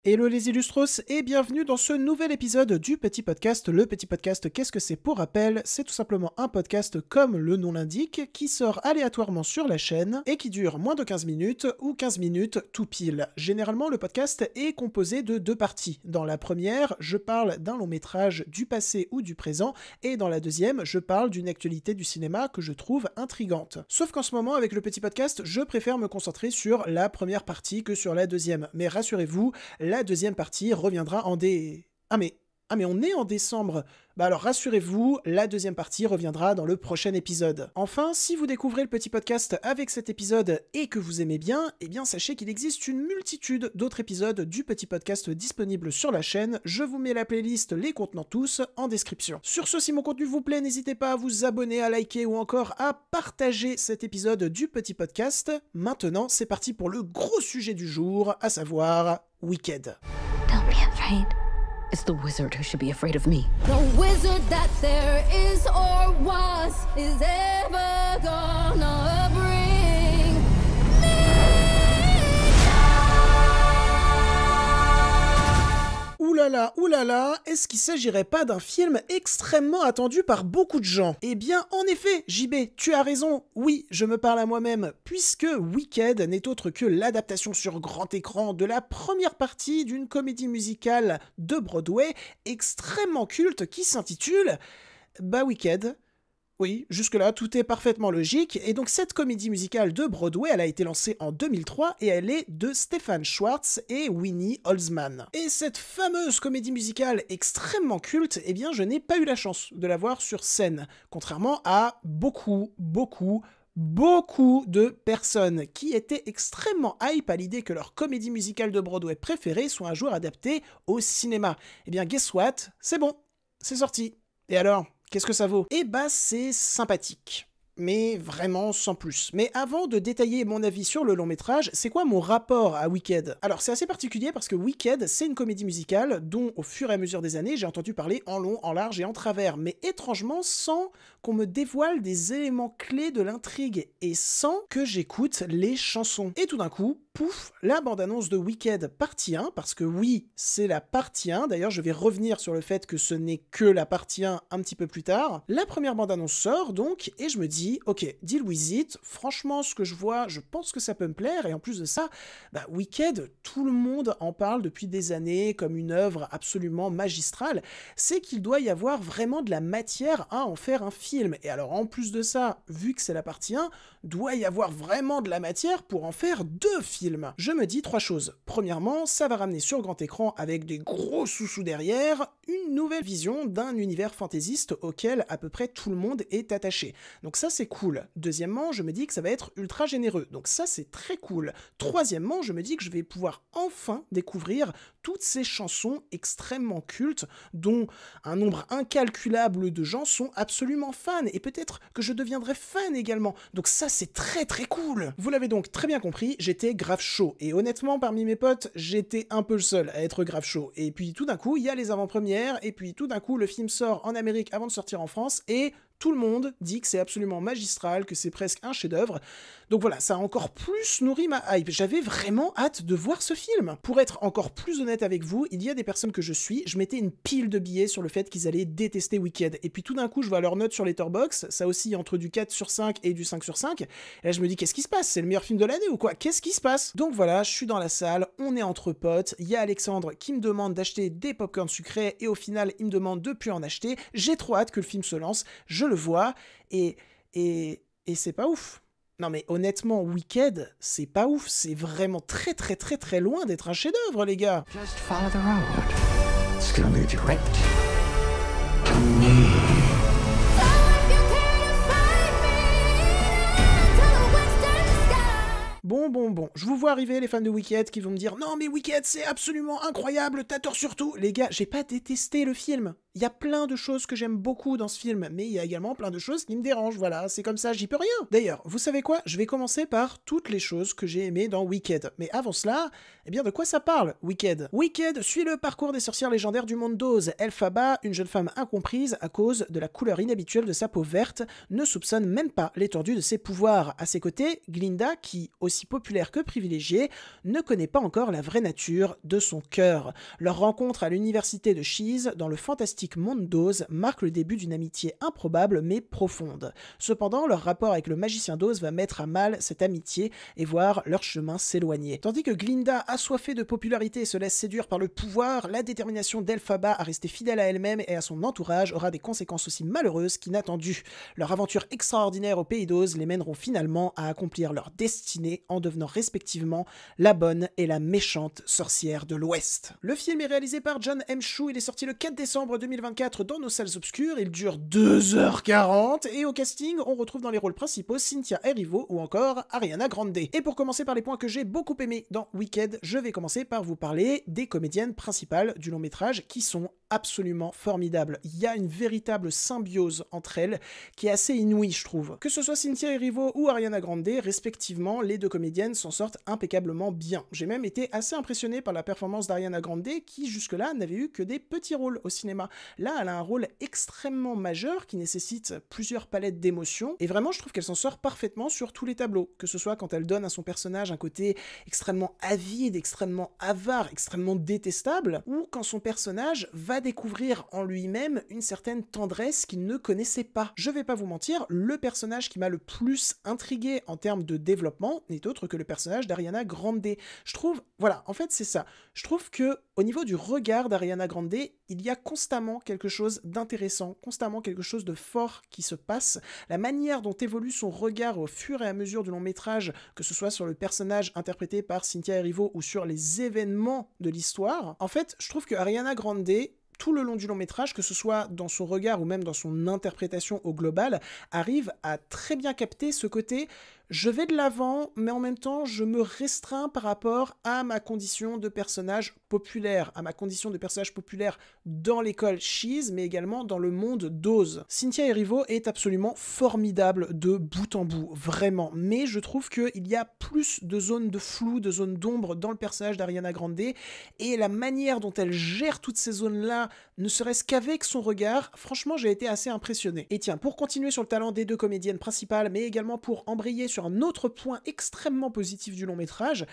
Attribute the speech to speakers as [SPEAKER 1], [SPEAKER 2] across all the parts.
[SPEAKER 1] Hello les Illustros et bienvenue dans ce nouvel épisode du Petit Podcast. Le Petit Podcast, qu'est-ce que c'est pour rappel? C'est tout simplement un podcast comme le nom l'indique, qui sort aléatoirement sur la chaîne et qui dure moins de 15 minutes ou 15 minutes tout pile. Généralement, le podcast est composé de deux parties. Dans la première, je parle d'un long métrage du passé ou du présent et dans la deuxième, je parle d'une actualité du cinéma que je trouve intrigante. Sauf qu'en ce moment, avec le Petit Podcast, je préfère me concentrer sur la première partie que sur la deuxième. Mais rassurez-vous, la deuxième partie reviendra en Ah mais on est en décembre. Bah alors rassurez-vous, la deuxième partie reviendra dans le prochain épisode. Enfin, si vous découvrez le Petit Podcast avec cet épisode et que vous aimez bien, eh bien sachez qu'il existe une multitude d'autres épisodes du Petit Podcast disponibles sur la chaîne. Je vous mets la playlist les contenant tous en description. Sur ce, si mon contenu vous plaît, n'hésitez pas à vous abonner, à liker ou encore à partager cet épisode du Petit Podcast. Maintenant, c'est parti pour le gros sujet du jour, à savoir Wicked.
[SPEAKER 2] Don't be afraid. It's the wizard who should be afraid of me.
[SPEAKER 3] The wizard that there is or was is ever gonna bring
[SPEAKER 1] Oulala, est-ce qu'il s'agirait pas d'un film extrêmement attendu par beaucoup de gens? Eh bien, en effet, JB, tu as raison, oui, je me parle à moi-même, puisque Wicked n'est autre que l'adaptation sur grand écran de la première partie d'une comédie musicale de Broadway extrêmement culte qui s'intitule Wicked. Oui, jusque-là, tout est parfaitement logique, et donc cette comédie musicale de Broadway, elle a été lancée en 2003, et elle est de Stefan Schwartz et Winnie Holzman. Et cette fameuse comédie musicale extrêmement culte, eh bien je n'ai pas eu la chance de la voir sur scène, contrairement à beaucoup de personnes qui étaient extrêmement hype à l'idée que leur comédie musicale de Broadway préférée soit un jour adaptée au cinéma. Eh bien guess what? C'est bon, c'est sorti. Et alors? Qu'est-ce que ça vaut? Eh bah c'est sympathique, mais vraiment sans plus. Mais avant de détailler mon avis sur le long métrage, c'est quoi mon rapport à Wicked? Alors c'est assez particulier parce que Wicked, c'est une comédie musicale dont au fur et à mesure des années, j'ai entendu parler en long, en large et en travers, mais étrangement sans qu'on me dévoile des éléments clés de l'intrigue et sans que j'écoute les chansons. Et tout d'un coup, pouf, la bande-annonce de Wicked partie 1, parce que oui, c'est la partie 1, d'ailleurs je vais revenir sur le fait que ce n'est que la partie 1 un petit peu plus tard. La première bande-annonce sort donc, et je me dis, ok, deal with it, franchement ce que je vois, je pense que ça peut me plaire, et en plus de ça, Wicked, tout le monde en parle depuis des années comme une œuvre absolument magistrale, c'est qu'il doit y avoir vraiment de la matière à en faire un film. Et alors en plus de ça, vu que c'est la partie 1, doit y avoir vraiment de la matière pour en faire 2 films. Je me dis 3 choses. Premièrement, ça va ramener sur grand écran avec des gros sous-sous derrière une nouvelle vision d'un univers fantaisiste auquel à peu près tout le monde est attaché. Donc ça c'est cool. Deuxièmement, je me dis que ça va être ultra généreux. Donc ça c'est très cool. Troisièmement, je me dis que je vais pouvoir enfin découvrir toutes ces chansons extrêmement cultes dont un nombre incalculable de gens sont absolument fans et peut-être que je deviendrai fan également. Donc ça c'est très cool. Vous l'avez donc très bien compris, j'étais grave chaud et honnêtement parmi mes potes, j'étais un peu le seul à être grave chaud. Et puis tout d'un coup, il y a les avant-premières et puis tout d'un coup, le film sort en Amérique avant de sortir en France et tout le monde dit que c'est absolument magistral, que c'est presque un chef-d'œuvre. Donc voilà, ça a encore plus nourri ma hype. J'avais vraiment hâte de voir ce film. Pour être encore plus honnête avec vous, il y a des personnes que je suis, je mettais une pile de billets sur le fait qu'ils allaient détester Wicked. Et puis tout d'un coup, je vois leurs notes sur Letterboxd, ça oscille entre du 4 sur 5 et du 5 sur 5. Et là, je me dis, qu'est-ce qui se passe? C'est le meilleur film de l'année ou quoi? Qu'est-ce qui se passe? Donc voilà, je suis dans la salle, on est entre potes, il y a Alexandre qui me demande d'acheter des popcorn sucrés et au final, il me demande de plus en acheter. J'ai trop hâte que le film se lance, je le vois et c'est pas ouf. Non mais honnêtement, Wicked, c'est pas ouf, c'est vraiment très loin d'être un chef-d'œuvre, les gars.
[SPEAKER 4] Just follow the road. It's gonna lead you right to me.
[SPEAKER 1] Bon, je vous vois arriver les fans de Wicked qui vont me dire « Non mais Wicked c'est absolument incroyable, t'as tort surtout !» Les gars, j'ai pas détesté le film. Il y a plein de choses que j'aime beaucoup dans ce film, mais il y a également plein de choses qui me dérangent, voilà, c'est comme ça, j'y peux rien. D'ailleurs, vous savez quoi? Je vais commencer par toutes les choses que j'ai aimées dans Wicked. Mais avant cela, eh bien de quoi ça parle, Wicked? Wicked suit le parcours des sorcières légendaires du monde d'Oz. Elphaba, une jeune femme incomprise à cause de la couleur inhabituelle de sa peau verte, ne soupçonne même pas l'étendue de ses pouvoirs. À ses côtés, Glinda, qui, aussi populaire que privilégiée, ne connaît pas encore la vraie nature de son cœur. Leur rencontre à l'université de Sheez, dans le fantastique monde d'Oz, marque le début d'une amitié improbable mais profonde. Cependant, leur rapport avec le magicien d'Oz va mettre à mal cette amitié et voir leur chemin s'éloigner. Tandis que Glinda, assoiffée de popularité, se laisse séduire par le pouvoir, la détermination d'Elphaba à rester fidèle à elle-même et à son entourage aura des conséquences aussi malheureuses qu'inattendues. Leur aventure extraordinaire au pays d'Oz les mèneront finalement à accomplir leur destinée en devenant respectivement la bonne et la méchante sorcière de l'Ouest. Le film est réalisé par Jon M. Chu, il est sorti le 4 décembre 2024 dans nos salles obscures, il dure 2h40 et au casting on retrouve dans les rôles principaux Cynthia Erivo ou encore Ariana Grande. Et pour commencer par les points que j'ai beaucoup aimés dans Wicked, je vais commencer par vous parler des comédiennes principales du long métrage qui sont absolument formidables. Il y a une véritable symbiose entre elles qui est assez inouïe, je trouve. Que ce soit Cynthia Erivo ou Ariana Grande, respectivement, les deux comédiennes s'en sortent impeccablement bien. J'ai même été assez impressionné par la performance d'Ariana Grande qui jusque-là n'avait eu que des petits rôles au cinéma. Là, elle a un rôle extrêmement majeur qui nécessite plusieurs palettes d'émotions et vraiment je trouve qu'elle s'en sort parfaitement sur tous les tableaux, que ce soit quand elle donne à son personnage un côté extrêmement avide, extrêmement avare, extrêmement détestable, ou quand son personnage va découvrir en lui-même une certaine tendresse qu'il ne connaissait pas. Je vais pas vous mentir, le personnage qui m'a le plus intrigué en termes de développement n'est autre que le personnage d'Ariana Grande. Je trouve, voilà, en fait c'est ça, je trouve que au niveau du regard d'Ariana Grande, il y a constamment quelque chose d'intéressant, constamment quelque chose de fort qui se passe. La manière dont évolue son regard au fur et à mesure du long métrage, que ce soit sur le personnage interprété par Cynthia Erivo ou sur les événements de l'histoire, en fait, je trouve que Ariana Grande, tout le long du long métrage, que ce soit dans son regard ou même dans son interprétation au global, arrive à très bien capter ce côté je vais de l'avant, mais en même temps, je me restreins par rapport à ma condition de personnage populaire, à ma condition de personnage populaire dans l'école Sheez, mais également dans le monde d'Oz. Cynthia Erivo est absolument formidable de bout en bout, vraiment, mais je trouve qu'il y a plus de zones de flou, de zones d'ombre dans le personnage d'Ariana Grande, et la manière dont elle gère toutes ces zones-là, ne serait-ce qu'avec son regard, franchement, j'ai été assez impressionné. Et tiens, pour continuer sur le talent des deux comédiennes principales, mais également pour embrayer sur un autre point extrêmement positif du long métrage,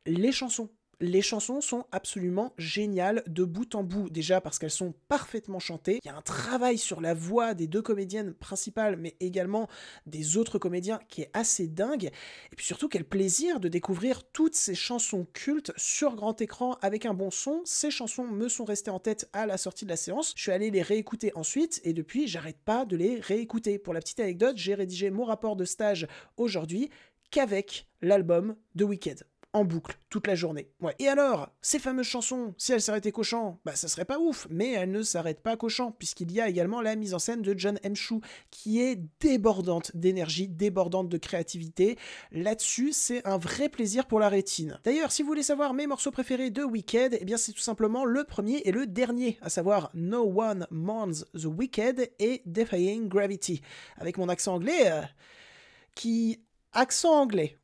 [SPEAKER 1] les chansons. Les chansons sont absolument géniales de bout en bout, déjà parce qu'elles sont parfaitement chantées. Il y a un travail sur la voix des deux comédiennes principales, mais également des autres comédiens qui est assez dingue. Et puis surtout, quel plaisir de découvrir toutes ces chansons cultes sur grand écran avec un bon son. Ces chansons me sont restées en tête à la sortie de la séance. Je suis allé les réécouter ensuite et depuis, j'arrête pas de les réécouter. Pour la petite anecdote, j'ai rédigé mon rapport de stage aujourd'hui qu'avec l'album de Wicked. En boucle, toute la journée. Ouais. Et alors, ces fameuses chansons, si elles s'arrêtaient qu'au chant, bah ça serait pas ouf, mais elles ne s'arrêtent pas qu'au chant, puisqu'il y a également la mise en scène de Jon M. Chu, qui est débordante d'énergie, débordante de créativité. Là-dessus, c'est un vrai plaisir pour la rétine. D'ailleurs, si vous voulez savoir mes morceaux préférés de Wicked, eh bien c'est tout simplement le premier et le dernier, à savoir No One Mourns the Wicked et Defying Gravity. Avec mon accent anglais, accent anglais,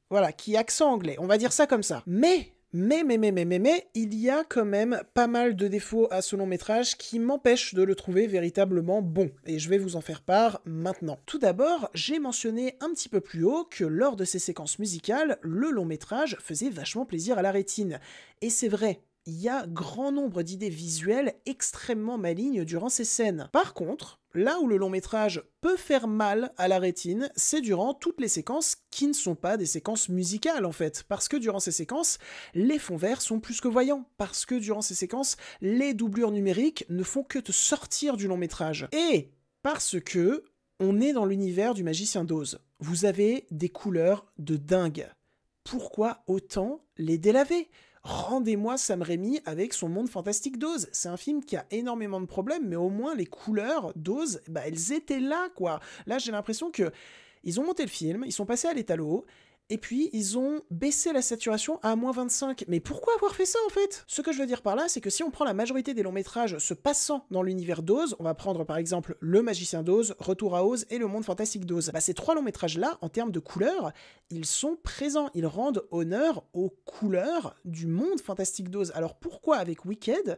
[SPEAKER 1] on va dire ça comme ça. Mais, il y a quand même pas mal de défauts à ce long métrage qui m'empêchent de le trouver véritablement bon, et je vais vous en faire part maintenant. Tout d'abord, j'ai mentionné un petit peu plus haut que lors de ces séquences musicales, le long métrage faisait vachement plaisir à la rétine. Et c'est vrai. Il y a grand nombre d'idées visuelles extrêmement malignes durant ces scènes. Par contre, là où le long métrage peut faire mal à la rétine, c'est durant toutes les séquences qui ne sont pas des séquences musicales en fait. Parce que durant ces séquences, les fonds verts sont plus que voyants. Parce que durant ces séquences, les doublures numériques ne font que te sortir du long métrage. Et parce que on est dans l'univers du magicien d'Oz. Vous avez des couleurs de dingue. Pourquoi autant les délaver ? Rendez-moi Sam Raimi avec son monde fantastique d'Oz. C'est un film qui a énormément de problèmes, mais au moins les couleurs d'Oz, bah, elles étaient là, quoi. Là, j'ai l'impression que ils ont monté le film, ils sont passés à l'étalot, et puis ils ont baissé la saturation à -25. Mais pourquoi avoir fait ça en fait? Ce que je veux dire par là, c'est que si on prend la majorité des longs métrages se passant dans l'univers d'Oz, on va prendre par exemple Le Magicien d'Oz, Retour à Oz et Le Monde Fantastique d'Oz. Bah, ces 3 longs métrages là, en termes de couleurs, ils sont présents, ils rendent honneur aux couleurs du monde fantastique d'Oz. Alors pourquoi avec Wicked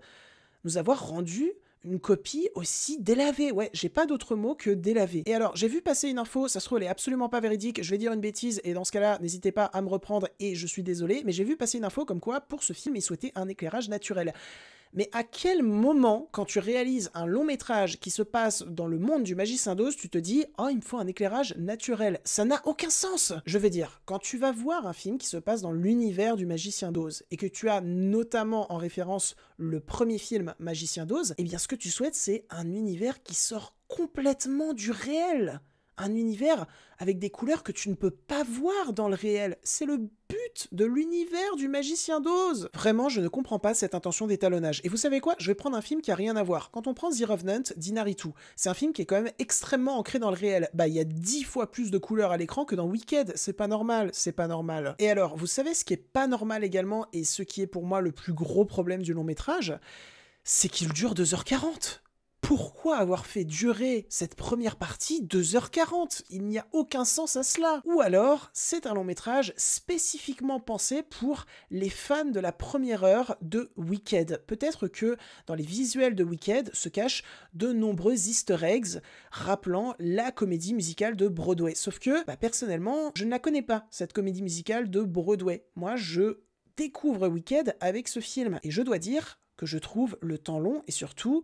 [SPEAKER 1] nous avoir rendu une copie aussi délavée? Ouais, j'ai pas d'autre mot que délavée. Et alors, j'ai vu passer une info, ça se trouve elle est absolument pas véridique, je vais dire une bêtise, et dans ce cas-là, n'hésitez pas à me reprendre, et je suis désolé, mais j'ai vu passer une info comme quoi, pour ce film, ils souhaitaient un éclairage naturel. Mais à quel moment, quand tu réalises un long métrage qui se passe dans le monde du Magicien d'Oz, tu te dis « Oh, il me faut un éclairage naturel ». Ça n'a aucun sens. Je veux dire, quand tu vas voir un film qui se passe dans l'univers du Magicien d'Oz, et que tu as notamment en référence le premier film Magicien d'Oz, eh bien ce que tu souhaites, c'est un univers qui sort complètement du réel. Un univers avec des couleurs que tu ne peux pas voir dans le réel. C'est le but de l'univers du Magicien d'Oz. Vraiment, je ne comprends pas cette intention d'étalonnage. Et vous savez quoi? Je vais prendre un film qui a rien à voir. Quand on prend The Revenant d'Inarritu, c'est un film qui est quand même extrêmement ancré dans le réel. Bah, il y a 10 fois plus de couleurs à l'écran que dans Wicked. C'est pas normal, c'est pas normal. Et alors, vous savez ce qui est pas normal également, et ce qui est pour moi le plus gros problème du long métrage, c'est qu'il dure 2h40. Pourquoi avoir fait durer cette première partie 2h40? Il n'y a aucun sens à cela. Ou alors, c'est un long métrage spécifiquement pensé pour les fans de la première heure de Wicked. Peut-être que dans les visuels de Wicked se cachent de nombreux easter eggs rappelant la comédie musicale de Broadway. Sauf que, personnellement, je ne la connais pas, cette comédie musicale de Broadway. Moi, je découvre Wicked avec ce film. Et je dois dire que je trouve le temps long et surtout,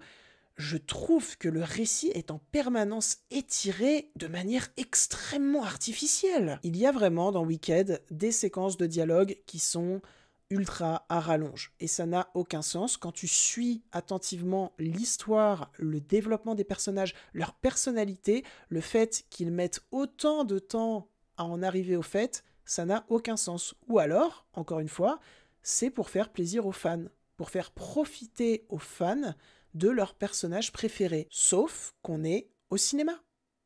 [SPEAKER 1] je trouve que le récit est en permanence étiré de manière extrêmement artificielle. Il y a vraiment dans Wicked des séquences de dialogue qui sont ultra à rallonge. Et ça n'a aucun sens quand tu suis attentivement l'histoire, le développement des personnages, leur personnalité, le fait qu'ils mettent autant de temps à en arriver au fait, ça n'a aucun sens. Ou alors, encore une fois, c'est pour faire plaisir aux fans, pour faire profiter aux fans de leur personnage préféré. Sauf qu'on est au cinéma.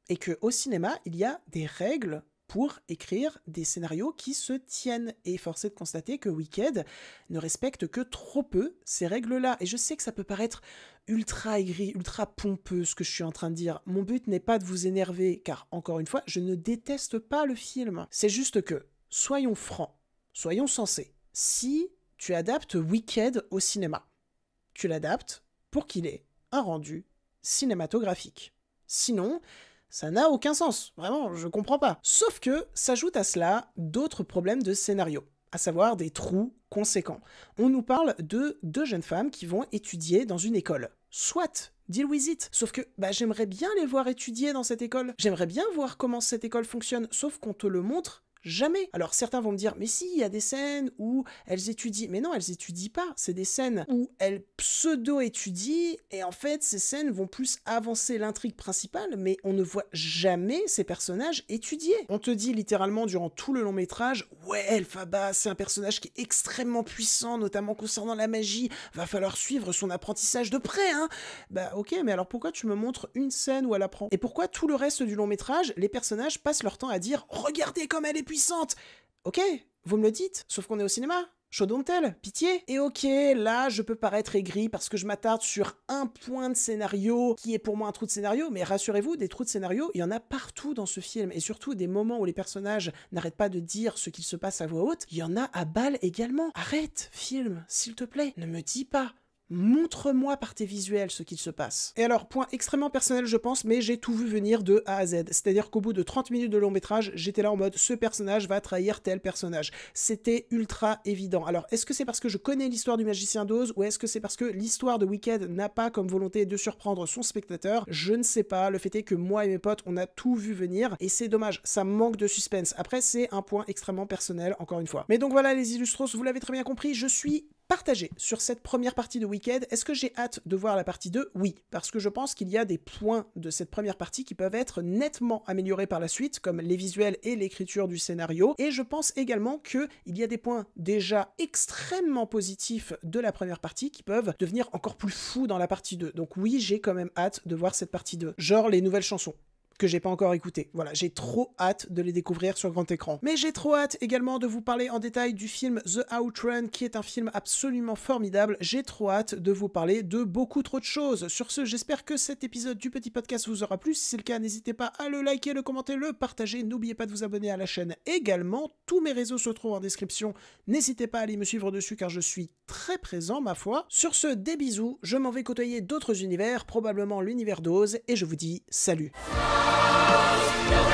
[SPEAKER 1] Et qu'au cinéma, il y a des règles pour écrire des scénarios qui se tiennent. Et force est de constater que Wicked ne respecte que trop peu ces règles-là. Et je sais que ça peut paraître ultra aigri, ultra pompeux ce que je suis en train de dire. Mon but n'est pas de vous énerver, car encore une fois, je ne déteste pas le film. C'est juste que, soyons francs, soyons sensés. Si tu adaptes Wicked au cinéma, tu l'adaptes pour qu'il ait un rendu cinématographique. Sinon, ça n'a aucun sens. Vraiment, je comprends pas. Sauf que s'ajoutent à cela d'autres problèmes de scénario, à savoir des trous conséquents. On nous parle de 2 jeunes femmes qui vont étudier dans une école. Soit, deal with it. Sauf que j'aimerais bien les voir étudier dans cette école. J'aimerais bien voir comment cette école fonctionne, sauf qu'on te le montre jamais. Alors certains vont me dire, mais si, il y a des scènes où elles étudient. Mais non, elles étudient pas. C'est des scènes où elles pseudo-étudient, et en fait, ces scènes vont plus avancer l'intrigue principale, mais on ne voit jamais ces personnages étudier. On te dit littéralement durant tout le long métrage, ouais, Elphaba, c'est un personnage qui est extrêmement puissant, notamment concernant la magie, va falloir suivre son apprentissage de près, hein. Ok, mais alors pourquoi tu me montres une scène où elle apprend? Et pourquoi tout le reste du long métrage, les personnages passent leur temps à dire, regardez comme elle est puissante. Ok, vous me le dites, sauf qu'on est au cinéma. Show don't tell, pitié. Et ok, là, je peux paraître aigri parce que je m'attarde sur un point de scénario qui est pour moi un trou de scénario, mais rassurez-vous, des trous de scénario, il y en a partout dans ce film, et surtout des moments où les personnages n'arrêtent pas de dire ce qu'il se passe à voix haute, il y en a à balle également. Arrête, film, s'il te plaît, ne me dis pas. Montre-moi par tes visuels ce qu'il se passe. Et alors, point extrêmement personnel je pense, mais j'ai tout vu venir de A à Z. C'est-à-dire qu'au bout de 30 minutes de long métrage, j'étais là en mode, ce personnage va trahir tel personnage. C'était ultra évident. Alors, est-ce que c'est parce que je connais l'histoire du Magicien d'Oz, ou est-ce que c'est parce que l'histoire de Wicked n'a pas comme volonté de surprendre son spectateur? Je ne sais pas. Le fait est que moi et mes potes, on a tout vu venir, et c'est dommage, ça manque de suspense. Après, c'est un point extrêmement personnel, encore une fois. Mais donc voilà les illustros, vous l'avez très bien compris, je suis partagé sur cette première partie de Wicked. Est-ce que j'ai hâte de voir la partie 2? Oui, parce que je pense qu'il y a des points de cette première partie qui peuvent être nettement améliorés par la suite, comme les visuels et l'écriture du scénario, et je pense également qu'il y a des points déjà extrêmement positifs de la première partie qui peuvent devenir encore plus fous dans la partie 2. Donc oui, j'ai quand même hâte de voir cette partie 2. Genre les nouvelles chansons. que j'ai pas encore écouté. Voilà, j'ai trop hâte de les découvrir sur grand écran. Mais j'ai trop hâte également de vous parler en détail du film The Outrun, qui est un film absolument formidable. J'ai trop hâte de vous parler de beaucoup trop de choses. Sur ce, j'espère que cet épisode du petit podcast vous aura plu. Si c'est le cas, n'hésitez pas à le liker, le commenter, le partager. N'oubliez pas de vous abonner à la chaîne également. Tous mes réseaux se trouvent en description. N'hésitez pas à aller me suivre dessus car je suis très présent, ma foi. Sur ce, des bisous. Je m'en vais côtoyer d'autres univers, probablement l'univers d'Oz, et je vous dis salut.
[SPEAKER 3] No